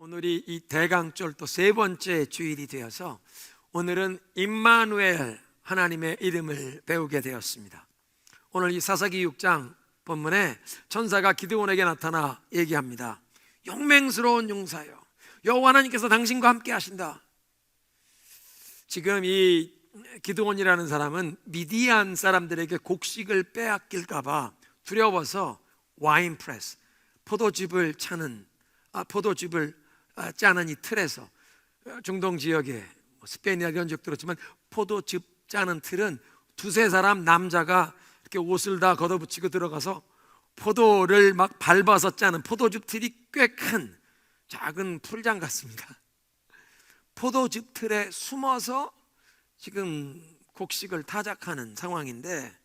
오늘이 이 대강절 또 세 번째 주일이 되어서 오늘은 임마누엘 하나님의 이름을 배우게 되었습니다. 오늘 이 사사기 6장 본문에 천사가 기드온에게 나타나 얘기합니다. 용맹스러운 용사여, 여호와 하나님께서 당신과 함께 하신다. 지금 이 기드온이라는 사람은 미디안 사람들에게 곡식을 빼앗길까 봐 두려워서 와인 프레스, 포도즙을 짜는 이 틀에서, 중동 지역에 스페인 이야기 한 적 들었지만 포도즙 짜는 틀은 두세 사람 남자가 이렇게 옷을 다 걷어붙이고 들어가서 포도를 막 밟아서 짜는 포도즙 틀이 꽤 큰 작은 풀장 같습니다. 포도즙 틀에 숨어서 지금 곡식을 타작하는 상황인데,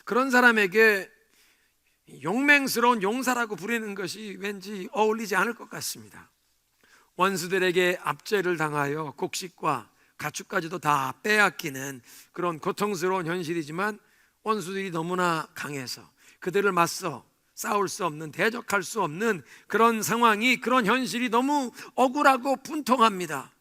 그런 사람에게 용맹스러운 용사라고 부르는 것이 왠지 어울리지 않을 것 같습니다. 원수들에게 압제를 당하여 곡식과 가축까지도 다 빼앗기는 그런 고통스러운 현실이지만, 원수들이 너무나 강해서 그들을 맞서 싸울 수 없는, 대적할 수 없는 그런 상황이, 그런 현실이 너무 억울하고 분통합니다.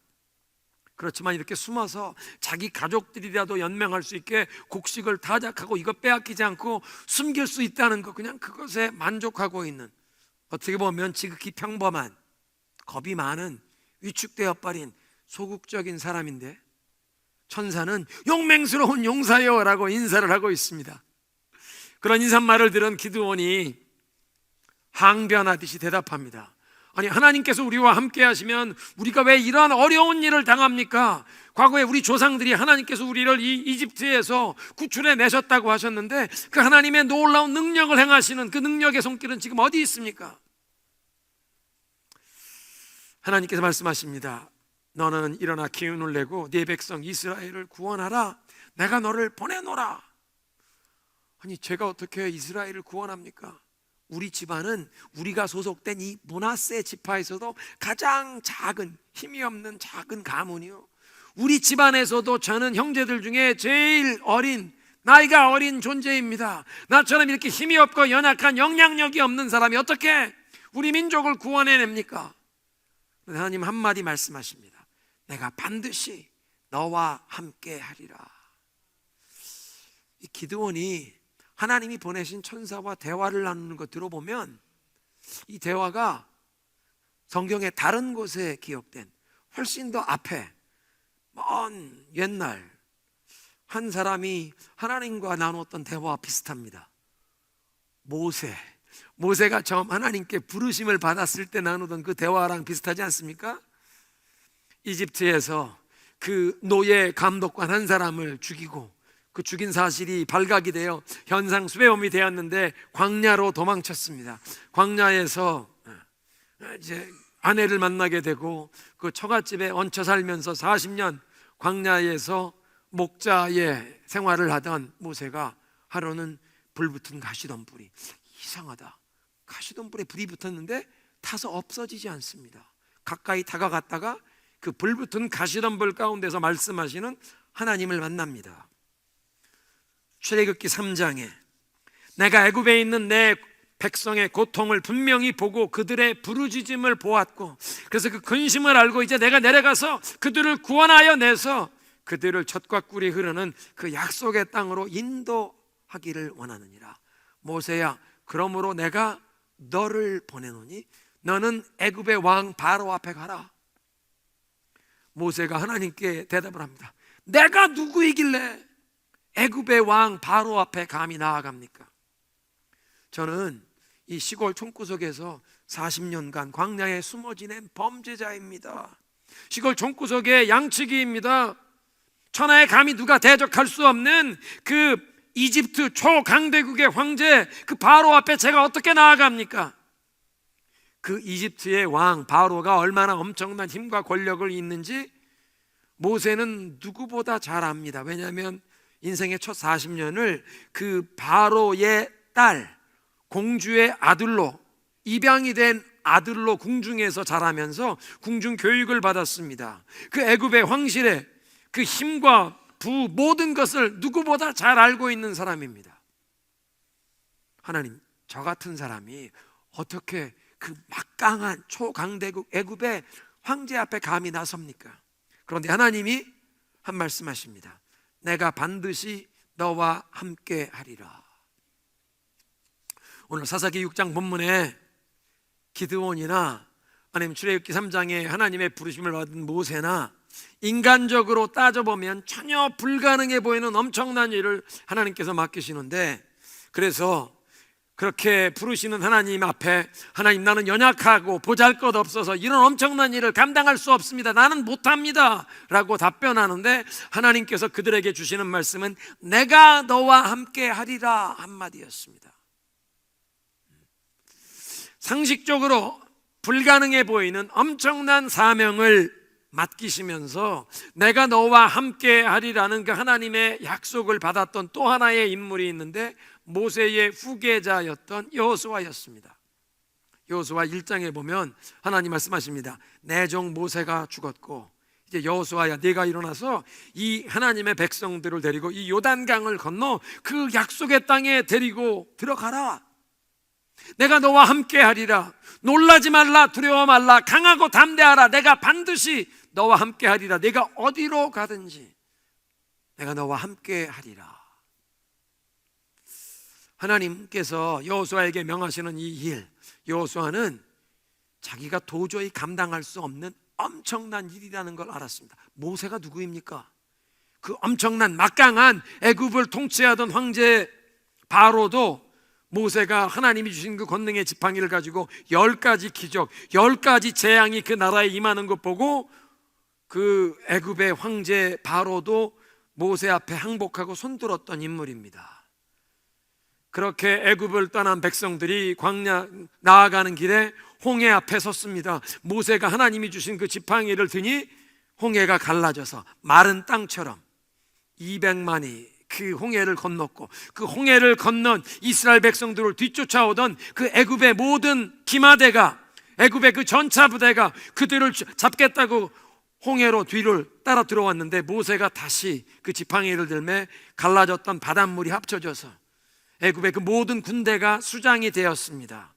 그렇지만 이렇게 숨어서 자기 가족들이라도 연명할 수 있게 곡식을 타작하고 이거 빼앗기지 않고 숨길 수 있다는 것, 그냥 그것에 만족하고 있는, 어떻게 보면 지극히 평범한, 겁이 많은, 위축되어 버린 소극적인 사람인데, 천사는 용맹스러운 용사여 라고 인사를 하고 있습니다. 그런 인사말을 들은 기드온이 항변하듯이 대답합니다. 아니, 하나님께서 우리와 함께 하시면 우리가 왜 이러한 어려운 일을 당합니까? 과거에 우리 조상들이 하나님께서 우리를 이 이집트에서 구출해 내셨다고 하셨는데, 그 하나님의 놀라운 능력을 행하시는 그 능력의 손길은 지금 어디 있습니까? 하나님께서 말씀하십니다. 너는 일어나 기운을 내고 네 백성 이스라엘을 구원하라. 내가 너를 보내노라. 아니, 제가 어떻게 이스라엘을 구원합니까? 우리 집안은 우리가 소속된 이 므낫세 지파에서도 가장 작은, 힘이 없는 작은 가문이요, 우리 집안에서도 저는 형제들 중에 제일 어린, 나이가 어린 존재입니다. 나처럼 이렇게 힘이 없고 연약한, 영향력이 없는 사람이 어떻게 우리 민족을 구원해냅니까? 하나님 한마디 말씀하십니다. 내가 반드시 너와 함께 하리라. 이 기드온이 하나님이 보내신 천사와 대화를 나누는 거 들어보면, 이 대화가 성경의 다른 곳에 기록된 훨씬 더 앞에 먼 옛날 한 사람이 하나님과 나누었던 대화와 비슷합니다. 모세가 처음 하나님께 부르심을 받았을 때 나누던 그 대화랑 비슷하지 않습니까? 이집트에서 그 노예 감독관 한 사람을 죽이고, 그 죽인 사실이 발각이 되어 현상 수배범이 되었는데 광야로 도망쳤습니다. 광야에서 이제 아내를 만나게 되고, 그 처갓집에 얹혀 살면서 40년 광야에서 목자의 생활을 하던 모세가 하루는 불붙은 가시덤불이, 이상하다, 가시덤불에 불이 붙었는데 타서 없어지지 않습니다. 가까이 다가갔다가 그 불붙은 가시덤불 가운데서 말씀하시는 하나님을 만납니다. 출애굽기 3장에 내가 애굽에 있는 내 백성의 고통을 분명히 보고 그들의 부르짖음을 보았고, 그래서 그 근심을 알고 이제 내가 내려가서 그들을 구원하여 내서 그들을 젖과 꿀이 흐르는 그 약속의 땅으로 인도하기를 원하느니라. 모세야, 그러므로 내가 너를 보내노니 너는 애굽의 왕 바로 앞에 가라. 모세가 하나님께 대답을 합니다. 내가 누구이길래 애굽의 왕 바로 앞에 감히 나아갑니까? 저는 이 시골 총구석에서 40년간 광야에 숨어 지낸 범죄자입니다. 시골 총구석의 양치기입니다. 천하에 감히 누가 대적할 수 없는 그 이집트 초강대국의 황제, 그 바로 앞에 제가 어떻게 나아갑니까? 그 이집트의 왕 바로가 얼마나 엄청난 힘과 권력을 있는지 모세는 누구보다 잘 압니다. 왜냐하면 인생의 첫 40년을 그 바로의 딸, 공주의 아들로, 입양이 된 아들로 궁중에서 자라면서 궁중 교육을 받았습니다. 그 애굽의 황실의 그 힘과 부, 모든 것을 누구보다 잘 알고 있는 사람입니다. 하나님, 저 같은 사람이 어떻게 그 막강한 초강대국 애굽의 황제 앞에 감히 나섭니까? 그런데 하나님이 한 말씀하십니다. 내가 반드시 너와 함께 하리라. 오늘 사사기 6장 본문에 기드온이나 아니면 출애굽기 3장에 하나님의 부르심을 받은 모세나 인간적으로 따져보면 전혀 불가능해 보이는 엄청난 일을 하나님께서 맡기시는데, 그래서 그렇게 부르시는 하나님 앞에 하나님, 나는 연약하고 보잘것없어서 이런 엄청난 일을 감당할 수 없습니다, 나는 못합니다 라고 답변하는데, 하나님께서 그들에게 주시는 말씀은 내가 너와 함께 하리라 한마디였습니다. 상식적으로 불가능해 보이는 엄청난 사명을 맡기시면서 내가 너와 함께 하리라는 그 하나님의 약속을 받았던 또 하나의 인물이 있는데, 모세의 후계자였던 여호수아였습니다. 여호수아 1장에 보면 하나님 말씀하십니다. 내 종 모세가 죽었고 이제 여호수아야, 네가 일어나서 이 하나님의 백성들을 데리고 이 요단강을 건너 그 약속의 땅에 데리고 들어가라. 내가 너와 함께 하리라. 놀라지 말라, 두려워 말라, 강하고 담대하라. 내가 반드시 너와 함께 하리라. 내가 어디로 가든지 내가 너와 함께 하리라. 하나님께서 여호수아에게 명하시는 이 일, 여호수아는 자기가 도저히 감당할 수 없는 엄청난 일이라는 걸 알았습니다. 모세가 누구입니까? 그 엄청난 막강한 애굽을 통치하던 황제 바로도 모세가 하나님이 주신 그 권능의 지팡이를 가지고 10가지 기적, 10가지 재앙이 그 나라에 임하는 것 보고 그 애굽의 황제 바로도 모세 앞에 항복하고 손들었던 인물입니다. 그렇게 애굽을 떠난 백성들이 광야 나아가는 길에 홍해 앞에 섰습니다. 모세가 하나님이 주신 그 지팡이를 드니 홍해가 갈라져서 마른 땅처럼 200만이 그 홍해를 건넜고, 그 홍해를 건넌 이스라엘 백성들을 뒤쫓아오던 그 애굽의 모든 기마대가, 애굽의 그 전차 부대가 그들을 잡겠다고 홍해로 뒤를 따라 들어왔는데, 모세가 다시 그 지팡이를 들매 갈라졌던 바닷물이 합쳐져서 애굽의 그 모든 군대가 수장이 되었습니다.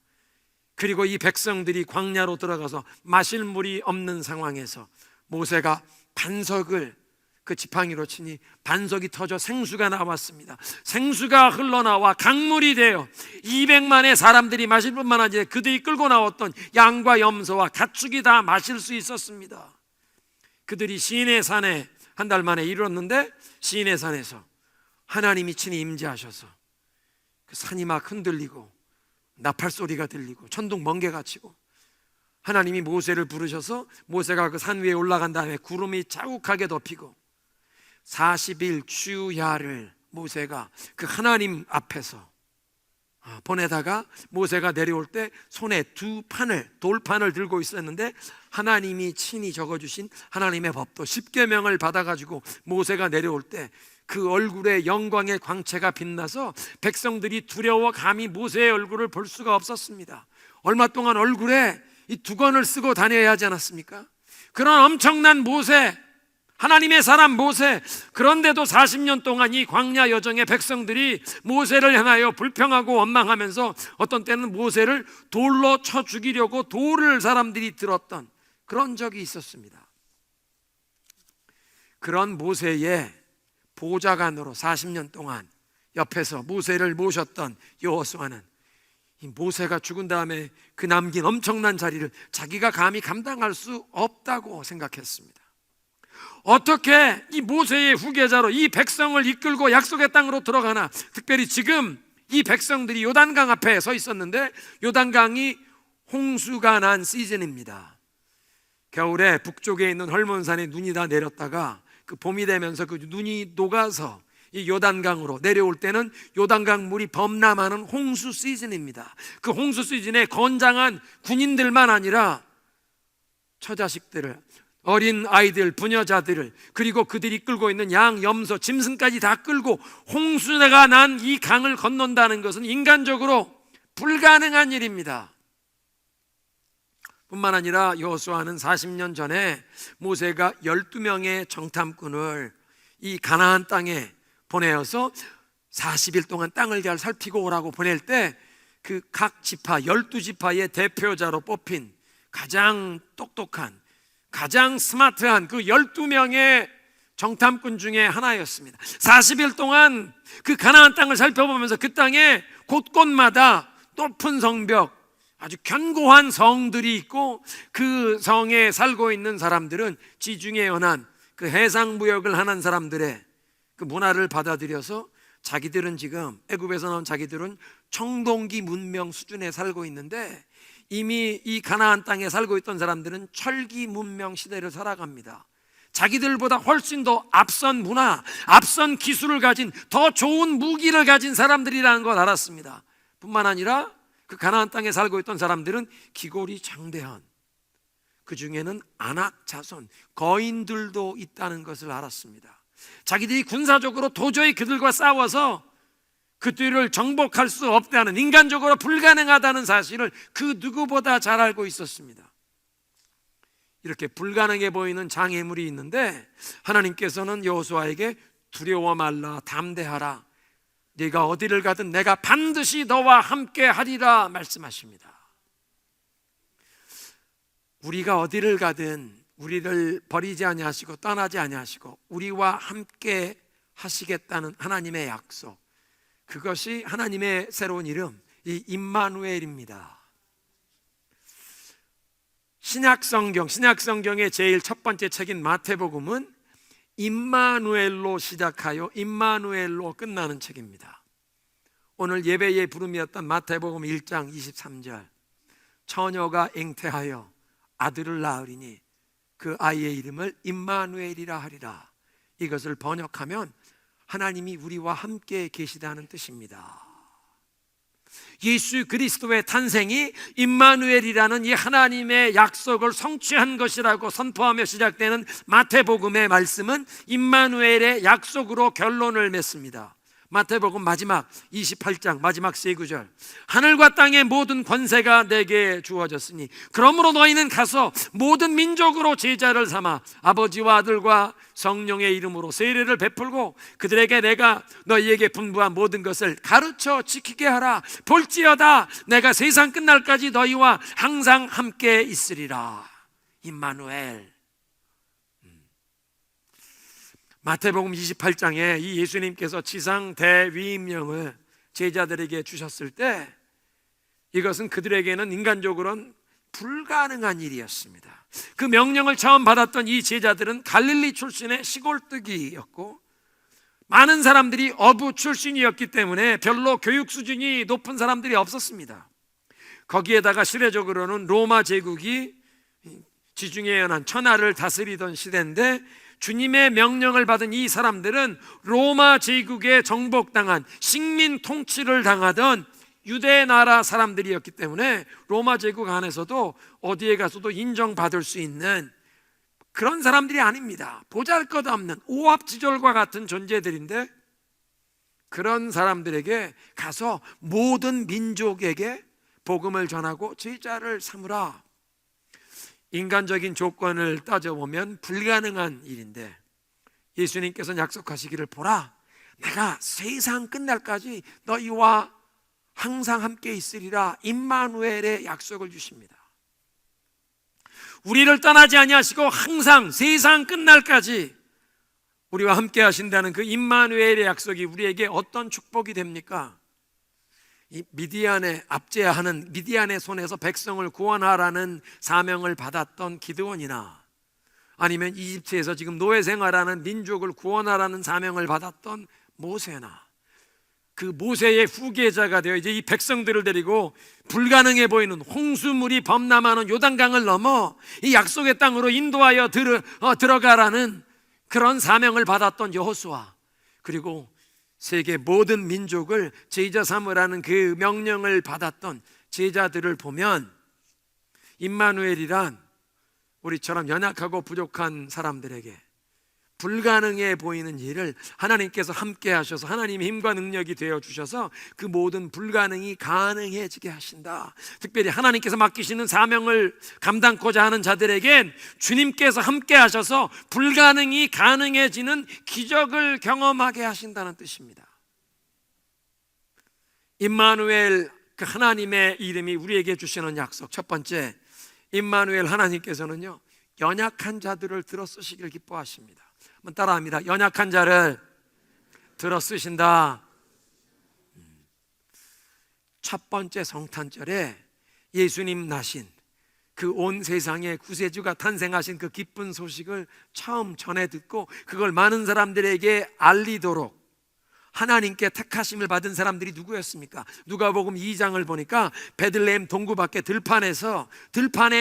그리고 이 백성들이 광야로 들어가서 마실 물이 없는 상황에서 모세가 반석을 그 지팡이로 치니 반석이 터져 생수가 나왔습니다. 생수가 흘러나와 강물이 되어 200만의 사람들이 마실 뿐만 아니라 그들이 끌고 나왔던 양과 염소와 가축이 다 마실 수 있었습니다. 그들이 시내 산에 한 달 만에 이르렀는데, 시내 산에서 하나님이 친히 임재하셔서 그 산이 막 흔들리고 나팔 소리가 들리고 천둥 번개가 치고, 하나님이 모세를 부르셔서 모세가 그 산 위에 올라간 다음에 구름이 자욱하게 덮이고 40일 주야를 모세가 그 하나님 앞에서 보내다가 모세가 내려올 때 손에 돌판을 들고 있었는데, 하나님이 친히 적어주신 하나님의 법도 10계명을 받아가지고 모세가 내려올 때 그 얼굴에 영광의 광채가 빛나서 백성들이 두려워 감히 모세의 얼굴을 볼 수가 없었습니다. 얼마 동안 얼굴에 이 두건을 쓰고 다녀야 하지 않았습니까? 그런 엄청난 모세, 하나님의 사람 모세, 그런데도 40년 동안 이 광야 여정의 백성들이 모세를 향하여 불평하고 원망하면서 어떤 때는 모세를 돌로 쳐 죽이려고 돌을 사람들이 들었던 그런 적이 있었습니다. 그런 모세의 보좌관으로 40년 동안 옆에서 모세를 모셨던 여호수아는 이 모세가 죽은 다음에 그 남긴 엄청난 자리를 자기가 감히 감당할 수 없다고 생각했습니다. 어떻게 이 모세의 후계자로 이 백성을 이끌고 약속의 땅으로 들어가나. 특별히 지금 이 백성들이 요단강 앞에 서 있었는데, 요단강이 홍수가 난 시즌입니다. 겨울에 북쪽에 있는 헐몬산에 눈이 다 내렸다가 그 봄이 되면서 그 눈이 녹아서 이 요단강으로 내려올 때는 요단강 물이 범람하는 홍수 시즌입니다. 그 홍수 시즌에 건장한 군인들만 아니라 처자식들을, 어린 아이들, 부녀자들을, 그리고 그들이 끌고 있는 양, 염소, 짐승까지 다 끌고 홍수가 난 이 강을 건넌다는 것은 인간적으로 불가능한 일입니다. 뿐만 아니라 여호수아는 40년 전에 모세가 12명의 정탐꾼을 이 가나안 땅에 보내어서 40일 동안 땅을 잘 살피고 오라고 보낼 때 그 각 지파 12지파의 대표자로 뽑힌 가장 똑똑한, 가장 스마트한 그 12명의 정탐꾼 중에 하나였습니다. 40일 동안 그 가나안 땅을 살펴보면서 그 땅에 곳곳마다 높은 성벽, 아주 견고한 성들이 있고 그 성에 살고 있는 사람들은 지중해 연안 그 해상 무역을 하는 사람들의 그 문화를 받아들여서 자기들은 지금 애굽에서 나온 자기들은 청동기 문명 수준에 살고 있는데 이미 이 가나안 땅에 살고 있던 사람들은 철기 문명 시대를 살아갑니다. 자기들보다 훨씬 더 앞선 문화, 앞선 기술을 가진 더 좋은 무기를 가진 사람들이라는 걸 알았습니다. 뿐만 아니라 그 가나안 땅에 살고 있던 사람들은 기골이 장대한, 그 중에는 아낙 자손, 거인들도 있다는 것을 알았습니다. 자기들이 군사적으로 도저히 그들과 싸워서 그들을 정복할 수 없다는, 인간적으로 불가능하다는 사실을 그 누구보다 잘 알고 있었습니다. 이렇게 불가능해 보이는 장애물이 있는데 하나님께서는 여호수아에게 두려워 말라, 담대하라, 네가 어디를 가든 내가 반드시 너와 함께 하리라 말씀하십니다. 우리가 어디를 가든 우리를 버리지 아니하시고 떠나지 아니하시고 우리와 함께 하시겠다는 하나님의 약속, 그것이 하나님의 새로운 이름, 이 임마누엘입니다. 신약성경의 제일 첫 번째 책인 마태복음은 임마누엘로 시작하여 임마누엘로 끝나는 책입니다. 오늘 예배의 부름이었던 마태복음 1장 23절, 처녀가 잉태하여 아들을 낳으리니 그 아이의 이름을 임마누엘이라 하리라. 이것을 번역하면 하나님이 우리와 함께 계시다는 뜻입니다. 예수 그리스도의 탄생이 임마누엘이라는 이 하나님의 약속을 성취한 것이라고 선포하며 시작되는 마태복음의 말씀은 임마누엘의 약속으로 결론을 맺습니다. 마태복음 마지막 28장 마지막 세 구절, 하늘과 땅의 모든 권세가 내게 주어졌으니 그러므로 너희는 가서 모든 민족으로 제자를 삼아 아버지와 아들과 성령의 이름으로 세례를 베풀고 그들에게 내가 너희에게 분부한 모든 것을 가르쳐 지키게 하라. 볼지어다 내가 세상 끝날까지 너희와 항상 함께 있으리라. 임마누엘. 마태복음 28장에 이 예수님께서 지상 대위임령을 제자들에게 주셨을 때 이것은 그들에게는 인간적으로는 불가능한 일이었습니다. 그 명령을 처음 받았던 이 제자들은 갈릴리 출신의 시골뜨기였고 많은 사람들이 어부 출신이었기 때문에 별로 교육 수준이 높은 사람들이 없었습니다. 거기에다가 시대적으로는 로마 제국이 지중해 연안 천하를 다스리던 시대인데 주님의 명령을 받은 이 사람들은 로마 제국에 정복당한 식민 통치를 당하던 유대 나라 사람들이었기 때문에 로마 제국 안에서도 어디에 가서도 인정받을 수 있는 그런 사람들이 아닙니다. 보잘것없는 오합지졸과 같은 존재들인데 그런 사람들에게 가서 모든 민족에게 복음을 전하고 제자를 삼으라. 인간적인 조건을 따져보면 불가능한 일인데 예수님께서는 약속하시기를 보라, 내가 세상 끝날까지 너희와 항상 함께 있으리라. 임마누엘의 약속을 주십니다. 우리를 떠나지 아니하시고 항상 세상 끝날까지 우리와 함께 하신다는 그 임마누엘의 약속이 우리에게 어떤 축복이 됩니까? 이 미디안에 압제하는 미디안의 손에서 백성을 구원하라는 사명을 받았던 기드온이나 아니면 이집트에서 지금 노예 생활하는 민족을 구원하라는 사명을 받았던 모세나 그 모세의 후계자가 되어 이제 이 백성들을 데리고 불가능해 보이는 홍수물이 범람하는 요단강을 넘어 이 약속의 땅으로 인도하여 들어가라는 그런 사명을 받았던 여호수아, 그리고 세계 모든 민족을 제자 삼으라는 그 명령을 받았던 제자들을 보면 임마누엘이란 우리처럼 연약하고 부족한 사람들에게 불가능해 보이는 일을 하나님께서 함께 하셔서 하나님의 힘과 능력이 되어 주셔서 그 모든 불가능이 가능해지게 하신다. 특별히 하나님께서 맡기시는 사명을 감당코자 하는 자들에겐 주님께서 함께 하셔서 불가능이 가능해지는 기적을 경험하게 하신다는 뜻입니다. 임마누엘 그 하나님의 이름이 우리에게 주시는 약속, 첫 번째, 임마누엘 하나님께서는요 연약한 자들을 들어 쓰시길 기뻐하십니다. 한번 따라합니다. 연약한 자를 들어 쓰신다. 첫 번째 성탄절에 예수님 나신 그 온 세상에 구세주가 탄생하신 그 기쁜 소식을 처음 전해 듣고 그걸 많은 사람들에게 알리도록 하나님께 택하심을 받은 사람들이 누구였습니까? 누가복음 2장을 보니까 베들레헴 동구 밖에 들판에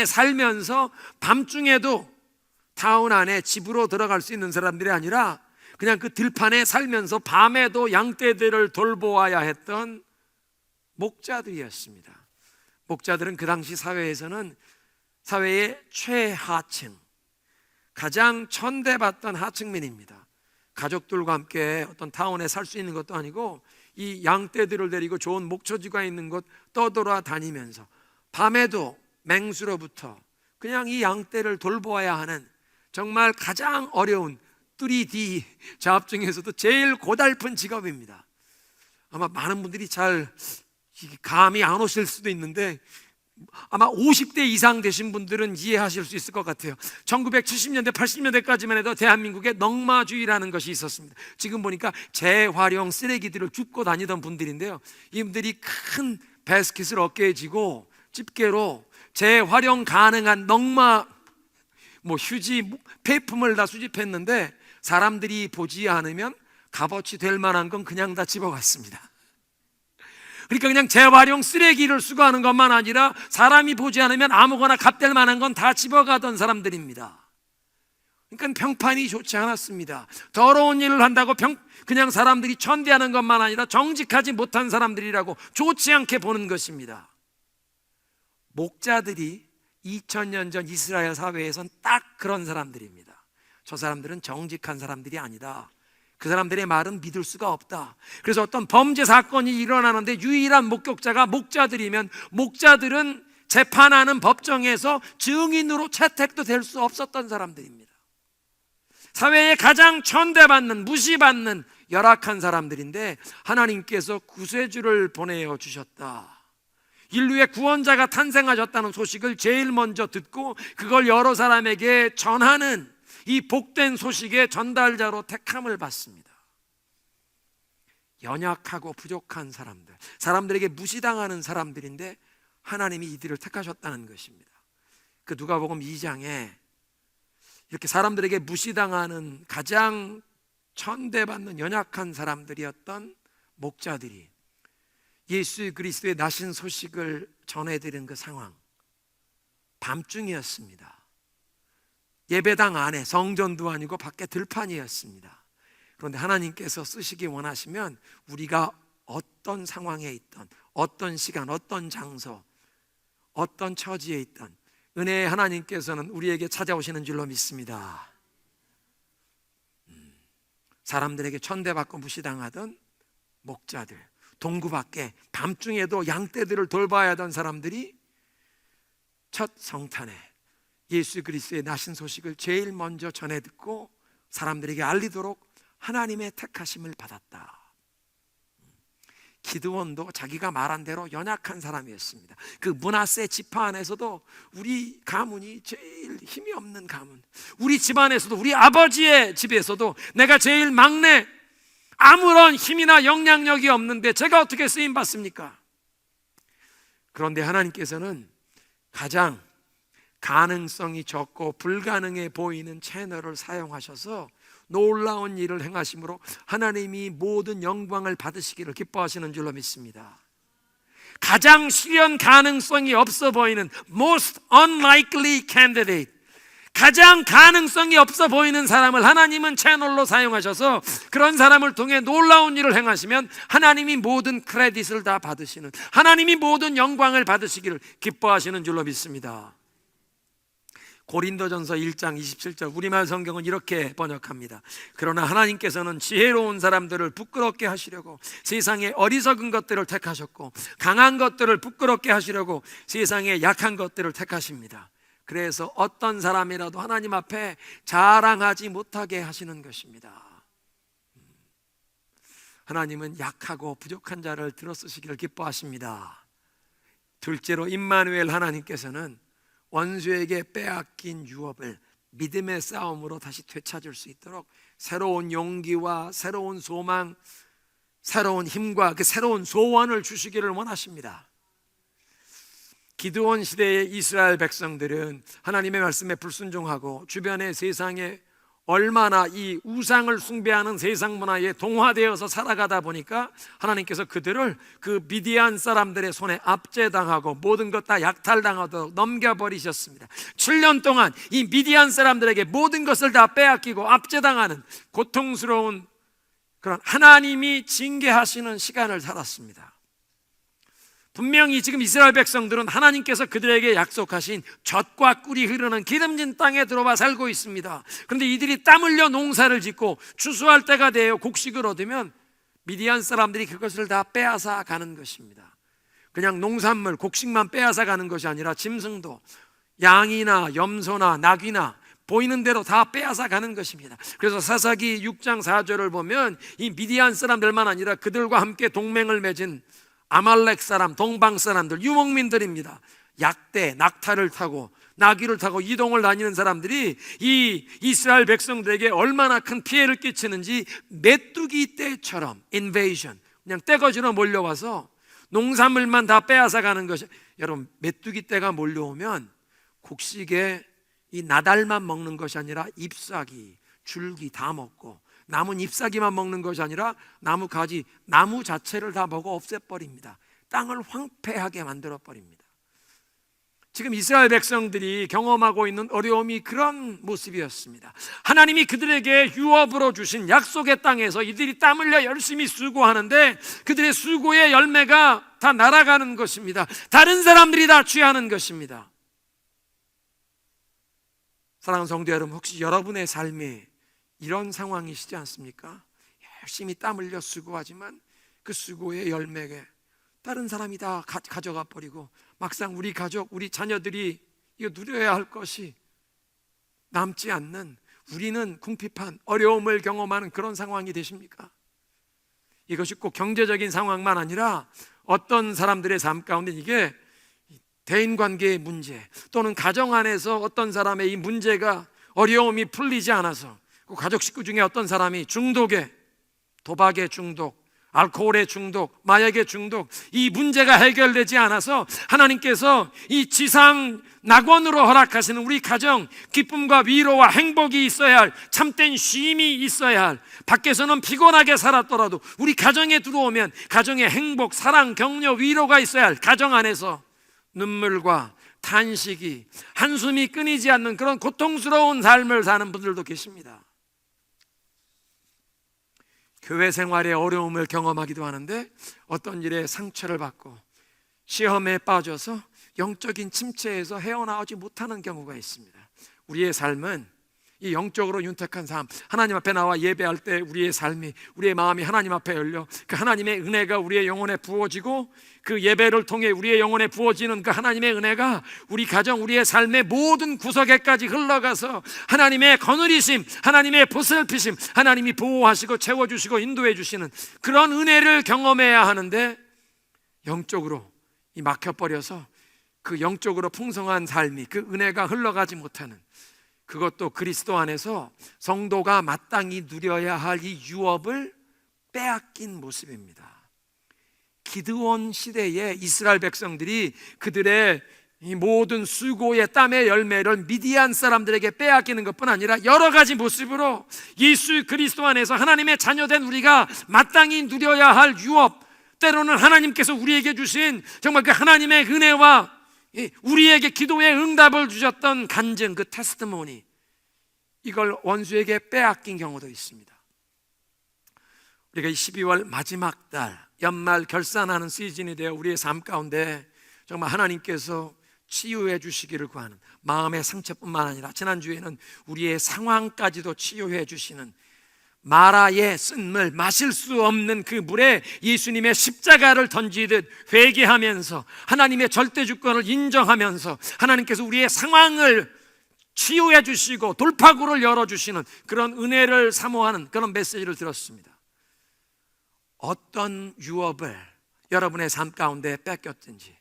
살면서 밤중에도 타운 안에 집으로 들어갈 수 있는 사람들이 아니라 그냥 그 들판에 살면서 밤에도 양떼들을 돌보아야 했던 목자들이었습니다. 목자들은 그 당시 사회에서는 사회의 최하층, 가장 천대받던 하층민입니다. 가족들과 함께 어떤 타운에 살 수 있는 것도 아니고 이 양떼들을 데리고 좋은 목초지가 있는 곳 떠돌아다니면서 밤에도 맹수로부터 그냥 이 양떼를 돌보아야 하는 정말 가장 어려운 3D 잡 중에서도 제일 고달픈 직업입니다. 아마 많은 분들이 잘 감이 안 오실 수도 있는데 아마 50대 이상 되신 분들은 이해하실 수 있을 것 같아요. 1970년대 80년대까지만 해도 대한민국에 넝마주의라는 것이 있었습니다. 지금 보니까 재활용 쓰레기들을 줍고 다니던 분들인데요, 이분들이 큰 바스켓을 어깨에 지고 집게로 재활용 가능한 넝마 휴지, 폐품을 다 수집했는데 사람들이 보지 않으면 값어치 될 만한 건 그냥 다 집어갔습니다. 그러니까 그냥 재활용 쓰레기를 수거하는 것만 아니라 사람이 보지 않으면 아무거나 값될 만한 건 다 집어가던 사람들입니다. 그러니까 평판이 좋지 않았습니다. 더러운 일을 한다고 그냥 사람들이 천대하는 것만 아니라 정직하지 못한 사람들이라고 좋지 않게 보는 것입니다. 목자들이 2000년 전 이스라엘 사회에선 딱 그런 사람들입니다. 저 사람들은 정직한 사람들이 아니다. 그 사람들의 말은 믿을 수가 없다. 그래서 어떤 범죄 사건이 일어나는데 유일한 목격자가 목자들이면 목자들은 재판하는 법정에서 증인으로 채택도 될 수 없었던 사람들입니다. 사회에 가장 천대받는, 무시받는 열악한 사람들인데 하나님께서 구세주를 보내어 주셨다. 인류의 구원자가 탄생하셨다는 소식을 제일 먼저 듣고 그걸 여러 사람에게 전하는 이 복된 소식의 전달자로 택함을 받습니다. 연약하고 부족한 사람들에게 무시당하는 사람들인데 하나님이 이들을 택하셨다는 것입니다. 그 누가복음 2장에 이렇게 사람들에게 무시당하는 가장 천대받는 연약한 사람들이었던 목자들이 예수 그리스도의 나신 소식을 전해드린 그 상황, 밤중이었습니다. 예배당 안에, 성전도 아니고 밖에 들판이었습니다. 그런데 하나님께서 쓰시기 원하시면 우리가 어떤 상황에 있던, 어떤 시간, 어떤 장소, 어떤 처지에 있던 은혜의 하나님께서는 우리에게 찾아오시는 줄로 믿습니다. 사람들에게 천대받고 무시당하던 목자들, 동구 밖에 밤중에도 양떼들을 돌봐야 하던 사람들이 첫 성탄에 예수 그리스도의 나신 소식을 제일 먼저 전해 듣고 사람들에게 알리도록 하나님의 택하심을 받았다. 기드온도 자기가 말한 대로 연약한 사람이었습니다. 그 므낫세 지파 안에서도 우리 가문이 제일 힘이 없는 가문, 우리 집안에서도, 우리 아버지의 집에서도 내가 제일 막내, 아무런 힘이나 영향력이 없는데 제가 어떻게 쓰임 받습니까? 그런데 하나님께서는 가장 가능성이 적고 불가능해 보이는 채널을 사용하셔서 놀라운 일을 행하심으로 하나님이 모든 영광을 받으시기를 기뻐하시는 줄로 믿습니다. 가장 실현 가능성이 없어 보이는 most unlikely candidate, 가장 가능성이 없어 보이는 사람을 하나님은 채널로 사용하셔서 그런 사람을 통해 놀라운 일을 행하시면 하나님이 모든 크레딧을 다 받으시는, 하나님이 모든 영광을 받으시기를 기뻐하시는 줄로 믿습니다. 고린도전서 1장 27절 우리말 성경은 이렇게 번역합니다. 그러나 하나님께서는 지혜로운 사람들을 부끄럽게 하시려고 세상의 어리석은 것들을 택하셨고 강한 것들을 부끄럽게 하시려고 세상의 약한 것들을 택하십니다. 그래서 어떤 사람이라도 하나님 앞에 자랑하지 못하게 하시는 것입니다. 하나님은 약하고 부족한 자를 들어 쓰시기를 기뻐하십니다. 둘째로 임마누엘 하나님께서는 원수에게 빼앗긴 유업을 믿음의 싸움으로 다시 되찾을 수 있도록 새로운 용기와 새로운 소망, 새로운 힘과 그 새로운 소원을 주시기를 원하십니다. 기드온 시대의 이스라엘 백성들은 하나님의 말씀에 불순종하고 주변의 세상에 얼마나 이 우상을 숭배하는 세상 문화에 동화되어서 살아가다 보니까 하나님께서 그들을 그 미디안 사람들의 손에 압제당하고 모든 것 다 약탈당하도록 넘겨버리셨습니다. 7년 동안 이 미디안 사람들에게 모든 것을 다 빼앗기고 압제당하는 고통스러운 그런 하나님이 징계하시는 시간을 살았습니다. 분명히 지금 이스라엘 백성들은 하나님께서 그들에게 약속하신 젖과 꿀이 흐르는 기름진 땅에 들어와 살고 있습니다. 그런데 이들이 땀 흘려 농사를 짓고 추수할 때가 되어 곡식을 얻으면 미디안 사람들이 그것을 다 빼앗아 가는 것입니다. 그냥 농산물, 곡식만 빼앗아 가는 것이 아니라 짐승도 양이나 염소나 낙이나 보이는 대로 다 빼앗아 가는 것입니다. 그래서 사사기 6장 4절을 보면 이 미디안 사람들만 아니라 그들과 함께 동맹을 맺은 아말렉 사람, 동방 사람들, 유목민들입니다. 약대, 낙타를 타고 나귀를 타고 이동을 다니는 사람들이 이 이스라엘 백성들에게 얼마나 큰 피해를 끼치는지 메뚜기 떼처럼 인베이션, 그냥 떼거지로 몰려와서 농산물만 다 빼앗아 가는 것이. 여러분, 메뚜기 떼가 몰려오면 곡식에 이 나달만 먹는 것이 아니라 잎사귀, 줄기 다 먹고 남은 잎사귀만 먹는 것이 아니라 나무 가지, 나무 자체를 다 먹어 없애버립니다. 땅을 황폐하게 만들어버립니다. 지금 이스라엘 백성들이 경험하고 있는 어려움이 그런 모습이었습니다. 하나님이 그들에게 유업으로 주신 약속의 땅에서 이들이 땀 흘려 열심히 수고하는데 그들의 수고의 열매가 다 날아가는 것입니다. 다른 사람들이 다 취하는 것입니다. 사랑하는 성도 여러분, 혹시 여러분의 삶에 이런 상황이시지 않습니까? 열심히 땀 흘려 수고하지만 그 수고의 열매에 다른 사람이 다 가져가 버리고 막상 우리 가족, 우리 자녀들이 이거 누려야 할 것이 남지 않는, 우리는 궁핍한 어려움을 경험하는 그런 상황이 되십니까? 이것이 꼭 경제적인 상황만 아니라 어떤 사람들의 삶 가운데 이게 대인관계의 문제 또는 가정 안에서 어떤 사람의 이 문제가 어려움이 풀리지 않아서 그 가족 식구 중에 어떤 사람이 중독에, 도박의 중독, 알코올의 중독, 마약의 중독, 이 문제가 해결되지 않아서 하나님께서 이 지상 낙원으로 허락하시는 우리 가정, 기쁨과 위로와 행복이 있어야 할, 참된 쉼이 있어야 할, 밖에서는 피곤하게 살았더라도 우리 가정에 들어오면 가정의 행복, 사랑, 격려, 위로가 있어야 할, 가정 안에서 눈물과 탄식이, 한숨이 끊이지 않는 그런 고통스러운 삶을 사는 분들도 계십니다. 교회 생활의 어려움을 경험하기도 하는데 어떤 일에 상처를 받고 시험에 빠져서 영적인 침체에서 헤어나오지 못하는 경우가 있습니다. 우리의 삶은 이 영적으로 윤택한 삶, 하나님 앞에 나와 예배할 때 우리의 삶이, 우리의 마음이 하나님 앞에 열려 그 하나님의 은혜가 우리의 영혼에 부어지고 그 예배를 통해 우리의 영혼에 부어지는 그 하나님의 은혜가 우리 가정, 우리의 삶의 모든 구석에까지 흘러가서 하나님의 거느리심, 하나님의 보살피심, 하나님이 보호하시고 채워주시고 인도해 주시는 그런 은혜를 경험해야 하는데 영적으로 이 막혀버려서 그 영적으로 풍성한 삶이, 그 은혜가 흘러가지 못하는, 그것도 그리스도 안에서 성도가 마땅히 누려야 할 이 유업을 빼앗긴 모습입니다. 기드온 시대에 이스라엘 백성들이 그들의 이 모든 수고의 땀의 열매를 미디안 사람들에게 빼앗기는 것뿐 아니라 여러 가지 모습으로 예수 그리스도 안에서 하나님의 자녀된 우리가 마땅히 누려야 할 유업, 때로는 하나님께서 우리에게 주신 정말 그 하나님의 은혜와 우리에게 기도의 응답을 주셨던 간증, 그 테스티모니, 이걸 원수에게 빼앗긴 경우도 있습니다. 우리가 이 12월 마지막 달, 연말 결산하는 시즌이 되어 우리의 삶 가운데 정말 하나님께서 치유해 주시기를 구하는, 마음의 상처뿐만 아니라 지난주에는 우리의 상황까지도 치유해 주시는, 마라의 쓴물, 마실 수 없는 그 물에 예수님의 십자가를 던지듯 회개하면서 하나님의 절대 주권을 인정하면서 하나님께서 우리의 상황을 치유해 주시고 돌파구를 열어주시는 그런 은혜를 사모하는 그런 메시지를 들었습니다. 어떤 유업을 여러분의 삶 가운데 뺏겼든지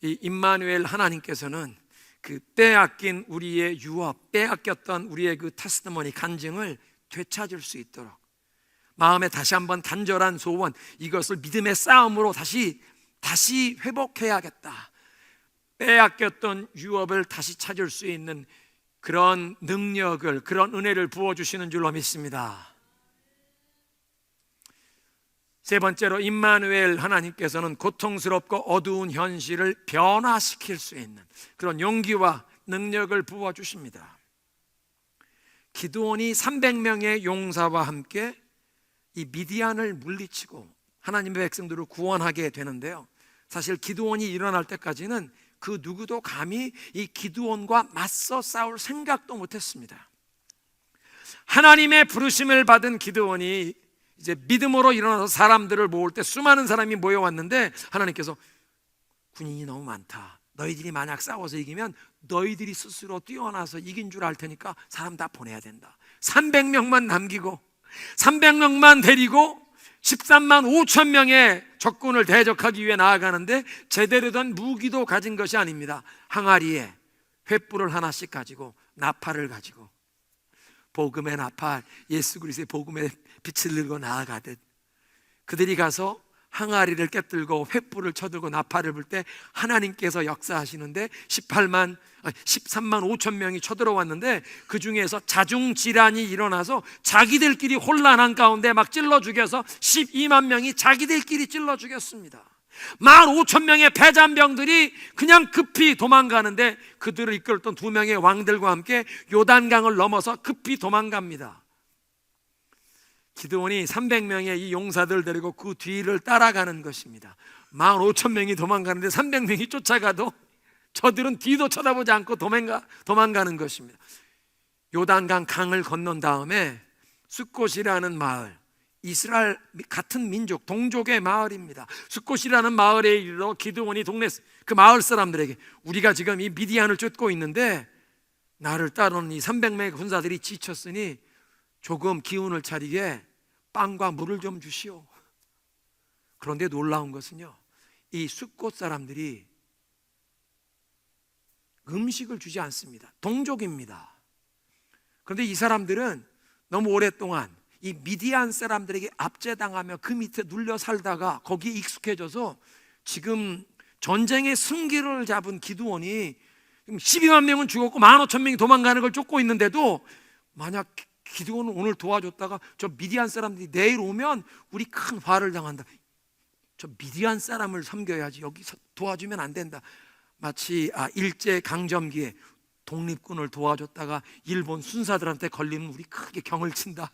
이 임마누엘 하나님께서는 그 빼앗긴 우리의 유업, 빼앗겼던 우리의 그 테스티머니 간증을 되찾을 수 있도록 마음에 다시 한번 간절한 소원, 이것을 믿음의 싸움으로 다시 회복해야겠다. 빼앗겼던 유업을 다시 찾을 수 있는 그런 능력을, 그런 은혜를 부어주시는 줄로 믿습니다. 세 번째로 임마누엘 하나님께서는 고통스럽고 어두운 현실을 변화시킬 수 있는 그런 용기와 능력을 부어주십니다. 기드온이 300명의 용사와 함께 이 미디안을 물리치고 하나님의 백성들을 구원하게 되는데요, 사실 기드온이 일어날 때까지는 그 누구도 감히 이 기드온과 맞서 싸울 생각도 못했습니다. 하나님의 부르심을 받은 기드온이 이제 믿음으로 일어나서 사람들을 모을 때 수많은 사람이 모여왔는데 하나님께서 군인이 너무 많다, 너희들이 만약 싸워서 이기면 너희들이 스스로 뛰어나서 이긴 줄 알 테니까 사람 다 보내야 된다. 300명만 남기고 300명만 데리고 13만 5천 명의 적군을 대적하기 위해 나아가는데 제대로 된 무기도 가진 것이 아닙니다. 항아리에 횃불을 하나씩 가지고 나팔을 가지고 복음의 나팔, 예수 그리스도의 복음의 빛을 들고 나아가듯 그들이 가서 항아리를 깨뜨리고 횃불을 쳐들고 나팔을 불 때 하나님께서 역사하시는데 13만 5천 명이 쳐들어왔는데 그 중에서 자중질환이 일어나서 자기들끼리 혼란한 가운데 막 찔러 죽여서 12만 명이 자기들끼리 찔러 죽였습니다. 15,000명의 패잔병들이 그냥 급히 도망가는데 그들을 이끌었던 2명의 왕들과 함께 요단강을 넘어서 급히 도망갑니다. 기드온이 300명의 이 용사들 데리고 그 뒤를 따라가는 것입니다. 15,000명이 도망가는데 300명이 쫓아가도 저들은 뒤도 쳐다보지 않고 도망가는 것입니다. 요단강 강을 건넌 다음에 숫곳이라는 마을, 이스라엘 같은 민족, 동족의 마을입니다. 숫곳이라는 마을에 이르러 기드온이 동네 그 마을 사람들에게 우리가 지금 이 미디안을 쫓고 있는데 나를 따르는 이 300명의 군사들이 지쳤으니 조금 기운을 차리게 빵과 물을 좀 주시오. 그런데 놀라운 것은요, 이 숫곳 사람들이 음식을 주지 않습니다. 동족입니다. 그런데 이 사람들은 너무 오랫동안 이 미디안 사람들에게 압제당하며 그 밑에 눌려 살다가 거기에 익숙해져서 지금 전쟁의 승기를 잡은 기드온이 12만 명은 죽었고 15,000명이 도망가는 걸 쫓고 있는데도 만약 기드온은 오늘 도와줬다가 저 미디안 사람들이 내일 오면 우리 큰 화를 당한다. 저 미디안 사람을 섬겨야지, 여기서 도와주면 안 된다. 마치 일제 강점기에 독립군을 도와줬다가 일본 순사들한테 걸리면 우리 크게 경을 친다.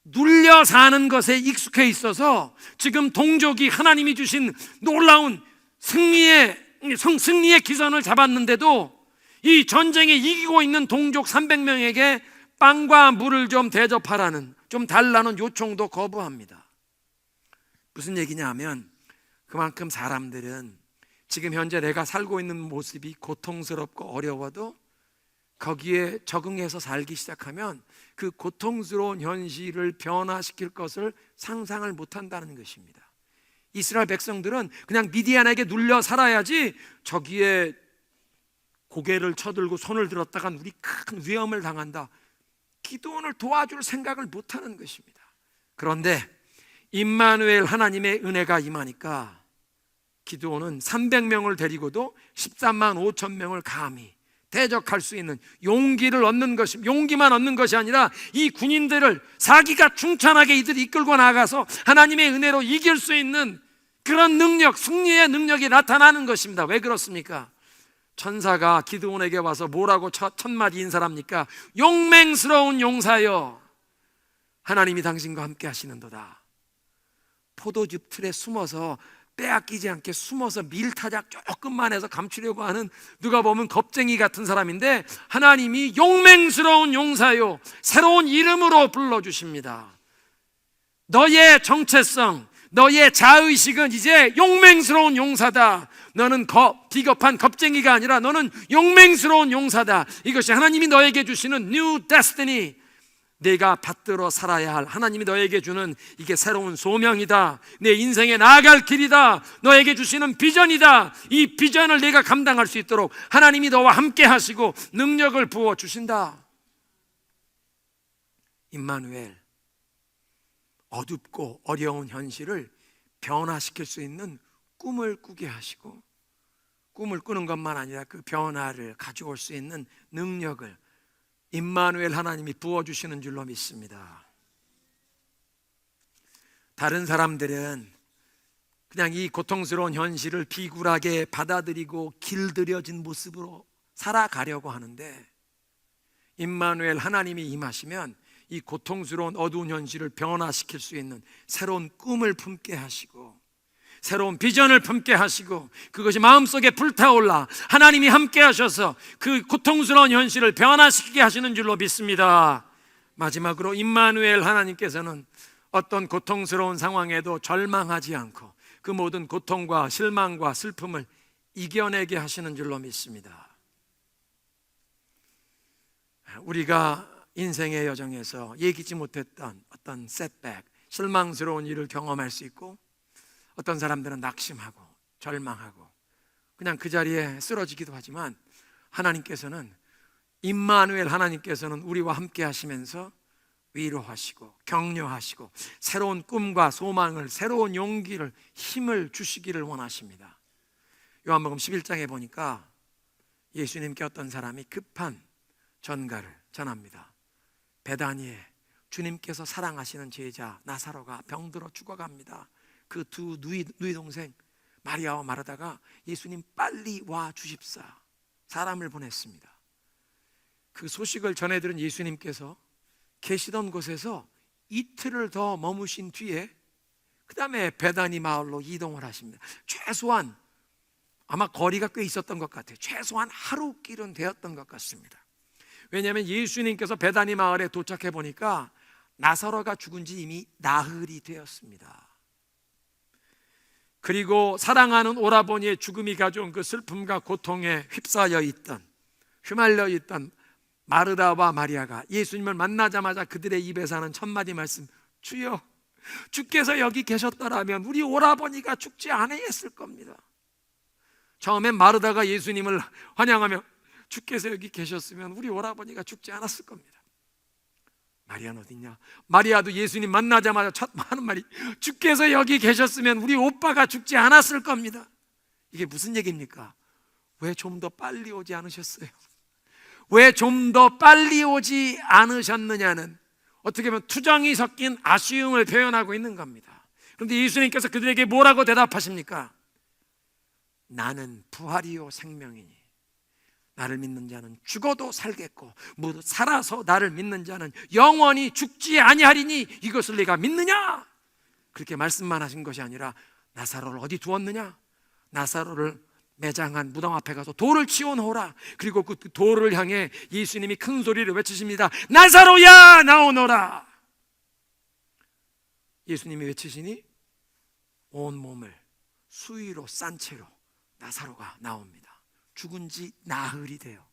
눌려 사는 것에 익숙해 있어서 지금 동족이 하나님이 주신 놀라운 승리의 기선을 잡았는데도 이 전쟁에 이기고 있는 동족 300명에게 빵과 물을 좀 대접하라는, 좀 달라는 요청도 거부합니다. 무슨 얘기냐 하면 그만큼 사람들은 지금 현재 내가 살고 있는 모습이 고통스럽고 어려워도 거기에 적응해서 살기 시작하면 그 고통스러운 현실을 변화시킬 것을 상상을 못한다는 것입니다. 이스라엘 백성들은 그냥 미디안에게 눌려 살아야지 저기에 고개를 쳐들고 손을 들었다간 우리 큰 위험을 당한다, 기드온을 도와줄 생각을 못하는 것입니다. 그런데 임마누엘 하나님의 은혜가 임하니까 기드온은 300명을 데리고도 13만 5천 명을 감히 대적할 수 있는 용기를 얻는 것입니다. 용기만 얻는 것이 아니라 이 군인들을 사기가 충천하게 이들이 이끌고 나가서 하나님의 은혜로 이길 수 있는 그런 능력, 승리의 능력이 나타나는 것입니다. 왜 그렇습니까? 천사가 기드온에게 와서 뭐라고 첫 마디 인사합니까? 용맹스러운 용사여, 하나님이 당신과 함께 하시는도다. 포도즙 틀에 숨어서 빼앗기지 않게 숨어서 밀타작 조금만 해서 감추려고 하는, 누가 보면 겁쟁이 같은 사람인데 하나님이 용맹스러운 용사요, 새로운 이름으로 불러주십니다. 너의 정체성, 너의 자의식은 이제 용맹스러운 용사다. 너는 비겁한 겁쟁이가 아니라 너는 용맹스러운 용사다. 이것이 하나님이 너에게 주시는 New Destiny, 내가 받들어 살아야 할, 하나님이 너에게 주는 이게 새로운 소명이다, 내 인생에 나아갈 길이다, 너에게 주시는 비전이다. 이 비전을 내가 감당할 수 있도록 하나님이 너와 함께 하시고 능력을 부어 주신다. 임마누엘, 어둡고 어려운 현실을 변화시킬 수 있는 꿈을 꾸게 하시고, 꿈을 꾸는 것만 아니라 그 변화를 가져올 수 있는 능력을 임마누엘 하나님이 부어주시는 줄로 믿습니다. 다른 사람들은 그냥 이 고통스러운 현실을 비굴하게 받아들이고 길들여진 모습으로 살아가려고 하는데, 임마누엘 하나님이 임하시면 이 고통스러운 어두운 현실을 변화시킬 수 있는 새로운 꿈을 품게 하시고, 새로운 비전을 품게 하시고, 그것이 마음속에 불타올라 하나님이 함께 하셔서 그 고통스러운 현실을 변화시키게 하시는 줄로 믿습니다. 마지막으로 임마누엘 하나님께서는 어떤 고통스러운 상황에도 절망하지 않고 그 모든 고통과 실망과 슬픔을 이겨내게 하시는 줄로 믿습니다. 우리가 인생의 여정에서 예기치 못했던 어떤 셋백, 실망스러운 일을 경험할 수 있고, 어떤 사람들은 낙심하고 절망하고 그냥 그 자리에 쓰러지기도 하지만, 하나님께서는, 임마누엘 하나님께서는 우리와 함께 하시면서 위로하시고 격려하시고 새로운 꿈과 소망을, 새로운 용기를, 힘을 주시기를 원하십니다. 요한복음 11장에 보니까 예수님께 어떤 사람이 급한 전가를 전합니다. 베다니에 주님께서 사랑하시는 제자 나사로가 병들어 죽어갑니다. 그 두 누이 동생 마리아와 마르다가 예수님 빨리 와 주십사 사람을 보냈습니다. 그 소식을 전해들은 예수님께서 계시던 곳에서 이틀을 더 머무신 뒤에 그 다음에 베다니 마을로 이동을 하십니다. 최소한, 아마 거리가 꽤 있었던 것 같아요. 최소한 하루 길은 되었던 것 같습니다. 왜냐하면 예수님께서 베다니 마을에 도착해 보니까 나사로가 죽은 지 이미 나흘이 되었습니다. 그리고 사랑하는 오라버니의 죽음이 가져온 그 슬픔과 고통에 휘말려 있던 마르다와 마리아가 예수님을 만나자마자 그들의 입에서 하는 첫마디 말씀, 주여, 주께서 여기 계셨더라면 우리 오라버니가 죽지 않았을 겁니다. 처음엔 마르다가 예수님을 환영하며 주께서 여기 계셨으면 우리 오라버니가 죽지 않았을 겁니다. 마리아는 어딨냐? 마리아도 예수님 만나자마자 첫 하는 말이, 주께서 여기 계셨으면 우리 오빠가 죽지 않았을 겁니다. 이게 무슨 얘기입니까? 왜 좀 더 빨리 오지 않으셨어요? 왜 좀 더 빨리 오지 않으셨느냐는 어떻게 보면 투정이 섞인 아쉬움을 표현하고 있는 겁니다. 그런데 예수님께서 그들에게 뭐라고 대답하십니까? 나는 부활이요 생명이니 나를 믿는 자는 죽어도 살겠고 모두 살아서 나를 믿는 자는 영원히 죽지 아니하리니 이것을 네가 믿느냐? 그렇게 말씀만 하신 것이 아니라 나사로를 어디 두었느냐? 나사로를 매장한 무덤 앞에 가서 돌을 치워놓으라. 그리고 그 돌을 향해 예수님이 큰 소리를 외치십니다. 나사로야 나오너라. 예수님이 외치시니 온 몸을 수위로 싼 채로 나사로가 나옵니다. 죽은 지 나흘이 돼요.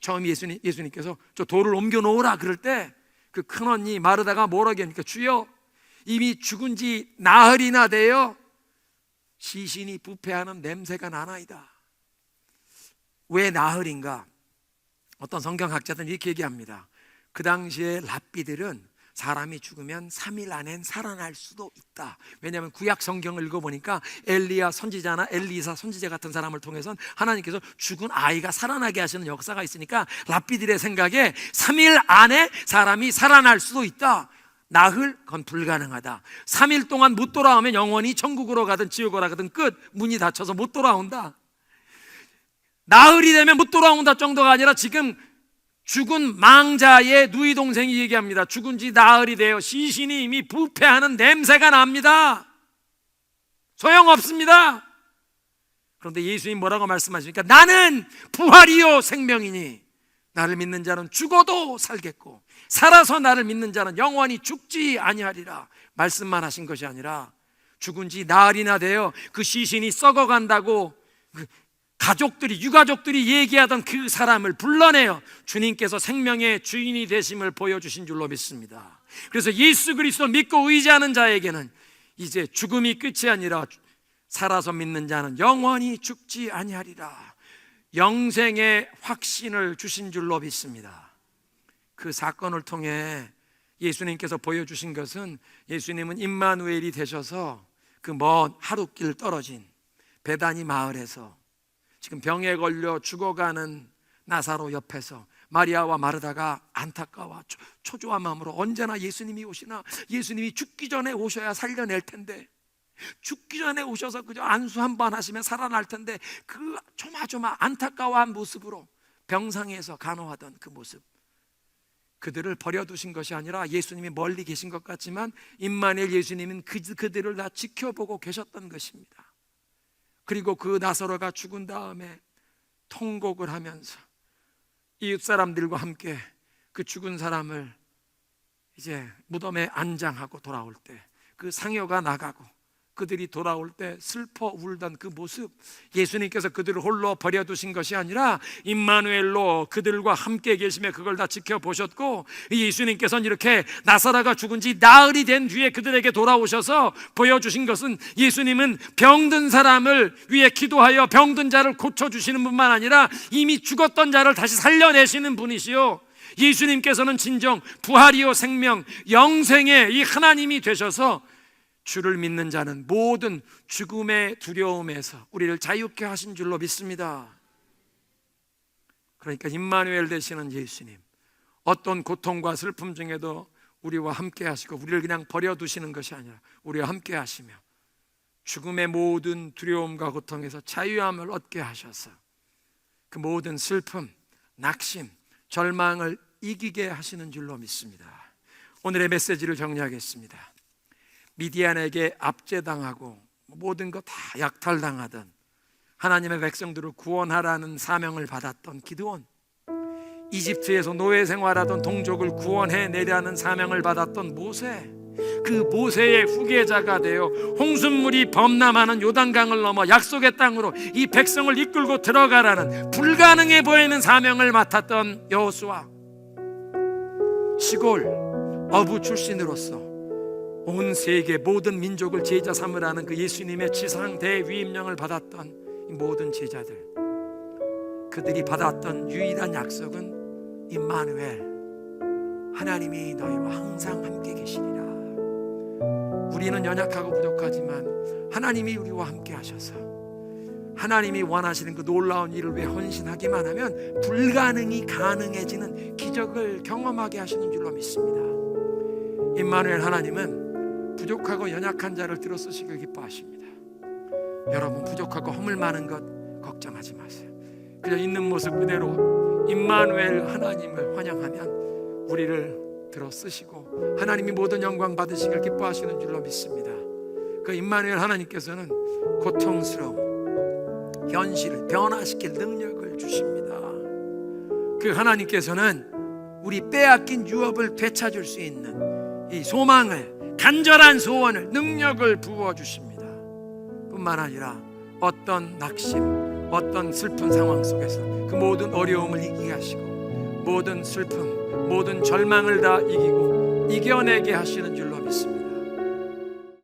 처음 예수님께서 저 돌을 옮겨 놓으라 그럴 때 그 큰언니 마르다가 뭐라고 합니까? 주여, 이미 죽은 지 나흘이나 되어 시신이 부패하는 냄새가 나나이다. 왜 나흘인가? 어떤 성경학자들은 이렇게 얘기합니다. 그 당시에 랍비들은 사람이 죽으면 3일 안엔 살아날 수도 있다. 왜냐하면 구약 성경을 읽어보니까 엘리야 선지자나 엘리사 선지자 같은 사람을 통해서 하나님께서 죽은 아이가 살아나게 하시는 역사가 있으니까 랍비들의 생각에 3일 안에 사람이 살아날 수도 있다. 나흘? 그건 불가능하다. 3일 동안 못 돌아오면 영원히 천국으로 가든 지옥으로 가든 끝, 문이 닫혀서 못 돌아온다. 나흘이 되면 못 돌아온다 정도가 아니라 지금 죽은 망자의 누이 동생이 얘기합니다. 죽은 지 나흘이 되어 시신이 이미 부패하는 냄새가 납니다. 소용없습니다. 그런데 예수님 뭐라고 말씀하십니까? 나는 부활이요 생명이니 나를 믿는 자는 죽어도 살겠고 살아서 나를 믿는 자는 영원히 죽지 아니하리라. 말씀만 하신 것이 아니라 죽은 지 나흘이나 되어 그 시신이 썩어간다고 가족들이, 유가족들이 얘기하던 그 사람을 불러내어 주님께서 생명의 주인이 되심을 보여주신 줄로 믿습니다. 그래서 예수 그리스도 믿고 의지하는 자에게는 이제 죽음이 끝이 아니라 살아서 믿는 자는 영원히 죽지 아니하리라, 영생의 확신을 주신 줄로 믿습니다. 그 사건을 통해 예수님께서 보여주신 것은, 예수님은 임마누엘이 되셔서 그 먼 하룻길 떨어진 베다니 마을에서 지금 병에 걸려 죽어가는 나사로 옆에서 마리아와 마르다가 안타까워 초조한 마음으로 언제나 예수님이 오시나, 예수님이 죽기 전에 오셔야 살려낼 텐데, 죽기 전에 오셔서 그저 안수 한 번 하시면 살아날 텐데, 그 조마조마 안타까워한 모습으로 병상에서 간호하던 그 모습, 그들을 버려두신 것이 아니라 예수님이 멀리 계신 것 같지만 임마누엘 예수님은 그들을 다 지켜보고 계셨던 것입니다. 그리고 그 나사로가 죽은 다음에 통곡을 하면서 이웃 사람들과 함께 그 죽은 사람을 이제 무덤에 안장하고 돌아올 때, 그 상여가 나가고 그들이 돌아올 때 슬퍼 울던 그 모습, 예수님께서 그들을 홀로 버려두신 것이 아니라 임마누엘로 그들과 함께 계시며 그걸 다 지켜보셨고, 예수님께서는 이렇게 나사로가 죽은 지 나흘이 된 뒤에 그들에게 돌아오셔서 보여주신 것은, 예수님은 병든 사람을 위해 기도하여 병든 자를 고쳐주시는 뿐만 아니라 이미 죽었던 자를 다시 살려내시는 분이시요, 예수님께서는 진정 부활이요 생명 영생의 이 하나님이 되셔서 주를 믿는 자는 모든 죽음의 두려움에서 우리를 자유케 하신 줄로 믿습니다. 그러니까 임마누엘 되시는 예수님, 어떤 고통과 슬픔 중에도 우리와 함께 하시고 우리를 그냥 버려두시는 것이 아니라 우리와 함께 하시며 죽음의 모든 두려움과 고통에서 자유함을 얻게 하셔서 그 모든 슬픔, 낙심, 절망을 이기게 하시는 줄로 믿습니다. 오늘의 메시지를 정리하겠습니다. 미디안에게 압제당하고 모든 것 다 약탈당하던 하나님의 백성들을 구원하라는 사명을 받았던 기드온, 이집트에서 노예 생활하던 동족을 구원해내라는 사명을 받았던 모세, 그 모세의 후계자가 되어 홍수물이 범람하는 요단강을 넘어 약속의 땅으로 이 백성을 이끌고 들어가라는 불가능해 보이는 사명을 맡았던 여호수아, 시골 어부 출신으로서 온 세계 모든 민족을 제자 삼으라는 그 예수님의 지상 대위임령을 받았던 이 모든 제자들, 그들이 받았던 유일한 약속은 임마누엘, 하나님이 너희와 항상 함께 계시리라. 우리는 연약하고 부족하지만 하나님이 우리와 함께 하셔서 하나님이 원하시는 그 놀라운 일을 위해 헌신하기만 하면 불가능이 가능해지는 기적을 경험하게 하시는 줄로 믿습니다. 임마누엘 하나님은 부족하고 연약한 자를 들어 쓰시길 기뻐하십니다. 여러분, 부족하고 허물 많은 것 걱정하지 마세요. 그저 있는 모습 그대로 임마누엘 하나님을 환영하면 우리를 들어 쓰시고 하나님이 모든 영광 받으시길 기뻐하시는 줄로 믿습니다. 그 임마누엘 하나님께서는 고통스러운 현실을 변화시킬 능력을 주십니다. 그 하나님께서는 우리 빼앗긴 유업을 되찾을 수 있는 이 소망을, 간절한 소원을, 능력을 부어주십니다. 뿐만 아니라 어떤 낙심, 어떤 슬픈 상황 속에서 그 모든 어려움을 이기게 하시고 모든 슬픔, 모든 절망을 다 이기고 이겨내게 하시는 줄로 믿습니다.